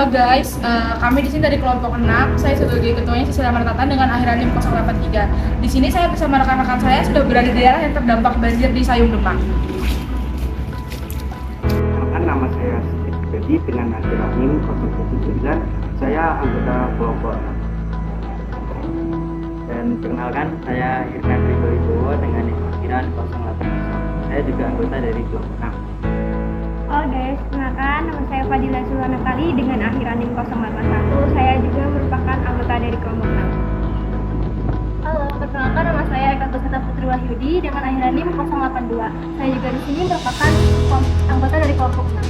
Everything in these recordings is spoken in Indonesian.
guys, kami di sini dari kelompok 6. Saya sebagai ketuanya Sisila Martata dengan akhirannya 083. Di sini saya bersama rekan-rekan saya sudah berada di daerah yang terdampak banjir di Sayung Demak. Perkenalkan, nama saya Siti Bedi dengan akhirannya 079. Saya anggota kelompok 6. Dan perkenalkan, saya Irfan Wibowo dengan akhiran 080. Saya juga anggota dari kelompok 6. Halo guys, kenalkan nama saya Fadila Sulana Kali dengan akhiran NIM 081. Saya juga merupakan anggota dari kelompok 6. Halo, perkenalkan nama saya Eka Gusata Putri Wahyudi dengan akhiran NIM 082. Saya juga di sini merupakan anggota dari kelompok 6.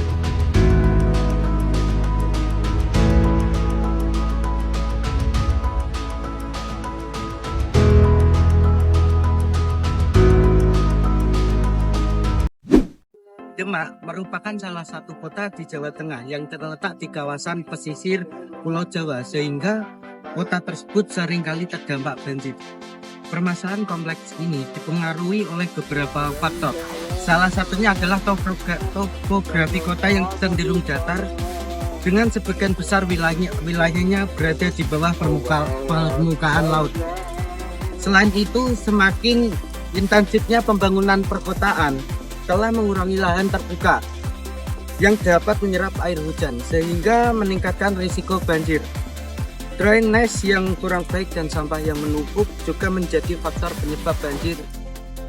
Demak merupakan salah satu kota di Jawa Tengah yang terletak di kawasan pesisir Pulau Jawa, sehingga kota tersebut seringkali terdampak banjir. Permasalahan kompleks ini dipengaruhi oleh beberapa faktor. Salah satunya adalah topografi kota yang cenderung datar, dengan sebagian besar wilayahnya berada di bawah permukaan laut. Selain itu, semakin intensifnya pembangunan perkotaan telah mengurangi lahan terbuka yang dapat menyerap air hujan, sehingga meningkatkan risiko banjir. Drainase yang kurang baik dan sampah yang menumpuk juga menjadi faktor penyebab banjir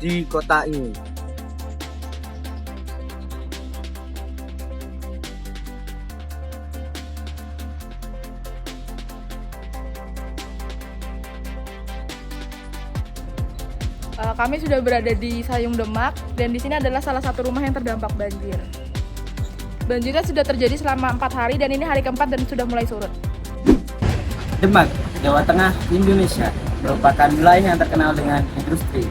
di kota ini. Kami sudah berada di Sayung Demak dan di sini adalah salah satu rumah yang terdampak banjir. Banjirnya sudah terjadi selama 4 hari dan ini hari keempat dan sudah mulai surut. Demak, Jawa Tengah, Indonesia merupakan wilayah yang terkenal dengan industri,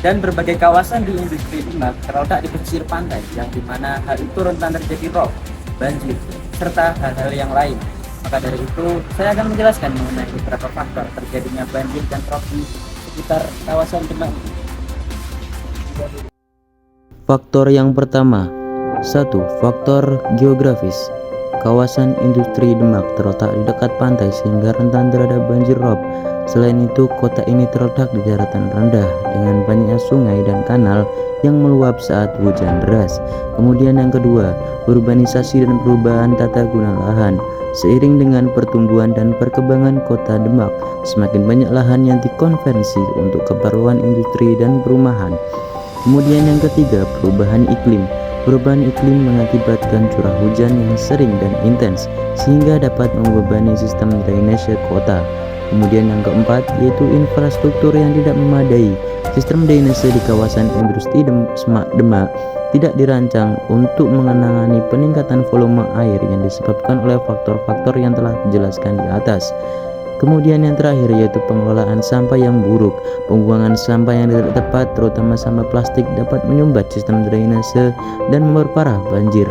dan berbagai kawasan di industri Demak terletak di pesisir pantai, yang dimana hal itu rentan terjadi rob, banjir, serta hal-hal yang lain. Maka dari itu, saya akan menjelaskan mengenai beberapa faktor terjadinya banjir dan rob di sekitar kawasan Demak. Faktor yang pertama, 1. Faktor geografis. Kawasan industri Demak terletak di dekat pantai sehingga rentan terhadap banjir rob. Selain itu, kota ini terletak di daratan rendah dengan banyaknya sungai dan kanal yang meluap saat hujan deras. Kemudian yang kedua, urbanisasi dan perubahan tata guna lahan. Seiring dengan pertumbuhan dan perkembangan kota Demak, semakin banyak lahan yang dikonversi untuk keperluan industri dan perumahan. Kemudian yang ketiga, perubahan iklim. Perubahan iklim mengakibatkan curah hujan yang sering dan intens sehingga dapat membebani sistem drainase kota. Kemudian yang keempat, yaitu infrastruktur yang tidak memadai. Sistem drainase di kawasan industri Demak tidak dirancang untuk menangani peningkatan volume air yang disebabkan oleh faktor-faktor yang telah dijelaskan di atas. Kemudian yang terakhir, yaitu pengelolaan sampah yang buruk. Pembuangan sampah yang tidak tepat, terutama sampah plastik, dapat menyumbat sistem drainase dan memperparah banjir,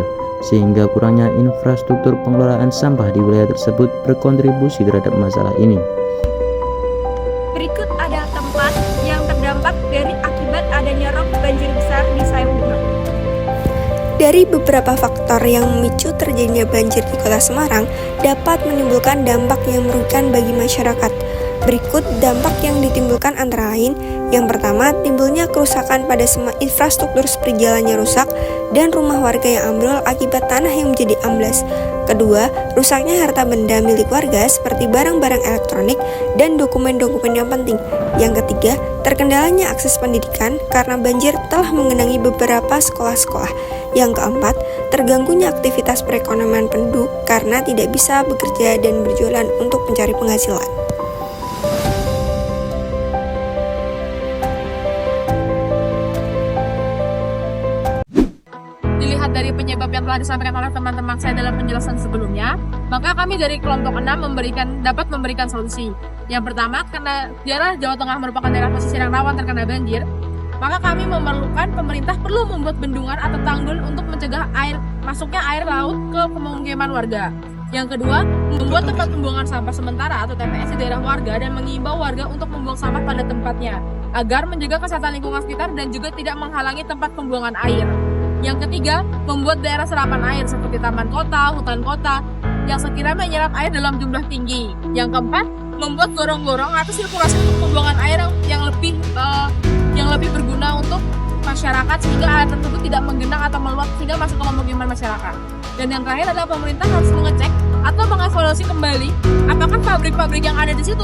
sehingga kurangnya infrastruktur pengelolaan sampah di wilayah tersebut berkontribusi terhadap masalah ini. Berikut ada tempat yang terdampak dari akibat adanya rob banjir besar di Sayung Demak. Dari beberapa faktor yang memicu terjadinya banjir di Kota Semarang dapat menimbulkan dampak yang merugikan bagi masyarakat. Berikut dampak yang ditimbulkan antara lain. Yang pertama, timbulnya kerusakan pada semua infrastruktur seperti jalannya rusak dan rumah warga yang ambrol akibat tanah yang menjadi amblas. Kedua, rusaknya harta benda milik warga seperti barang-barang elektronik dan dokumen-dokumen yang penting. Yang ketiga, terkendalanya akses pendidikan karena banjir telah mengenangi beberapa sekolah-sekolah. Yang keempat, terganggunya aktivitas perekonomian penduduk karena tidak bisa bekerja dan berjualan untuk mencari penghasilan. Dilihat dari penyebab yang telah disampaikan oleh teman-teman saya dalam penjelasan sebelumnya, maka kami dari kelompok 6 dapat memberikan solusi. Yang pertama, karena daerah Jawa Tengah merupakan daerah pesisir yang rawan terkena banjir, maka kami memerlukan pemerintah perlu membuat bendungan atau tanggul untuk mencegah masuknya air laut ke pemukiman warga. Yang kedua, membuat tempat pembuangan sampah sementara atau TPS di daerah warga dan mengimbau warga untuk membuang sampah pada tempatnya, agar menjaga kesehatan lingkungan sekitar dan juga tidak menghalangi tempat pembuangan air. Yang ketiga, membuat daerah serapan air seperti taman kota, hutan kota, yang sekiranya menyerap air dalam jumlah tinggi. Yang keempat, membuat gorong-gorong atau sirkulasi untuk pembuangan air yang lebih berguna untuk masyarakat sehingga air tersebut tidak menggenang atau meluap sehingga masuk ke pemukiman masyarakat. Dan yang terakhir adalah pemerintah harus mengecek atau mengevaluasi kembali apakah pabrik-pabrik yang ada di situ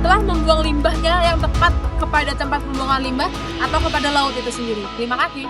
telah membuang limbahnya yang tepat kepada tempat pembuangan limbah atau kepada laut itu sendiri. Terima kasih.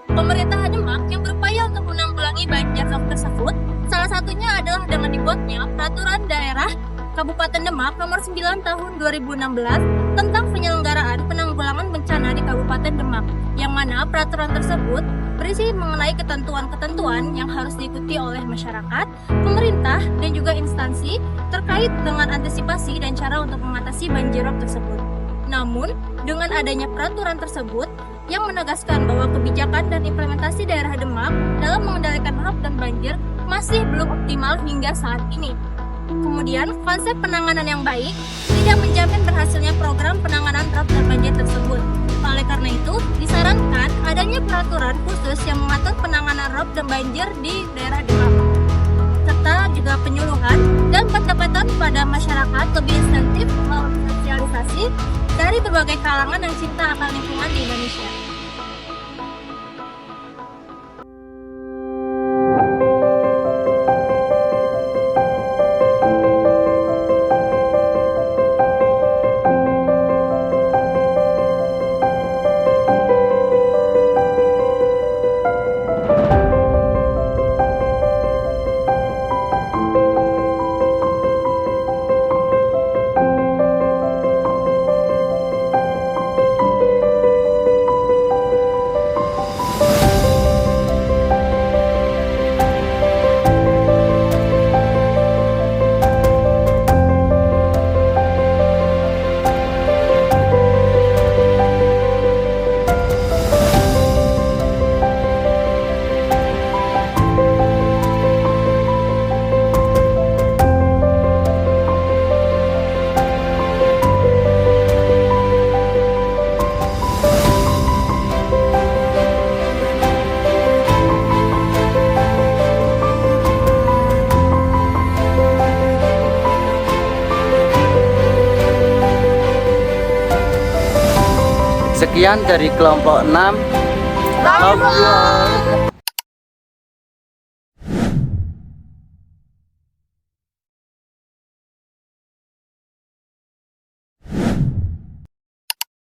Pemerintah Demak yang berupaya untuk menanggulangi banjir rob tersebut, salah satunya adalah dengan dibuatnya Peraturan Daerah Kabupaten Demak Nomor 9 Tahun 2016 tentang penyelenggaraan penanggulangan bencana di Kabupaten Demak, yang mana peraturan tersebut berisi mengenai ketentuan-ketentuan yang harus diikuti oleh masyarakat, pemerintah, dan juga instansi terkait dengan antisipasi dan cara untuk mengatasi banjir rob tersebut. Namun, dengan adanya peraturan tersebut yang menegaskan bahwa kebijakan dan implementasi daerah Demak dalam mengendalikan rob dan banjir masih belum optimal hingga saat ini. Kemudian, konsep penanganan yang baik tidak menjamin berhasilnya program penanganan rob dan banjir tersebut. Oleh karena itu, disarankan adanya peraturan khusus yang mengatur penanganan rob dan banjir di daerah Demak, serta juga penyuluhan dan pendekatan pada masyarakat lebih insentif melalui sosialisasi dari berbagai kalangan yang cinta akan lingkungan di Indonesia. Sekian dari kelompok 6. Love you all.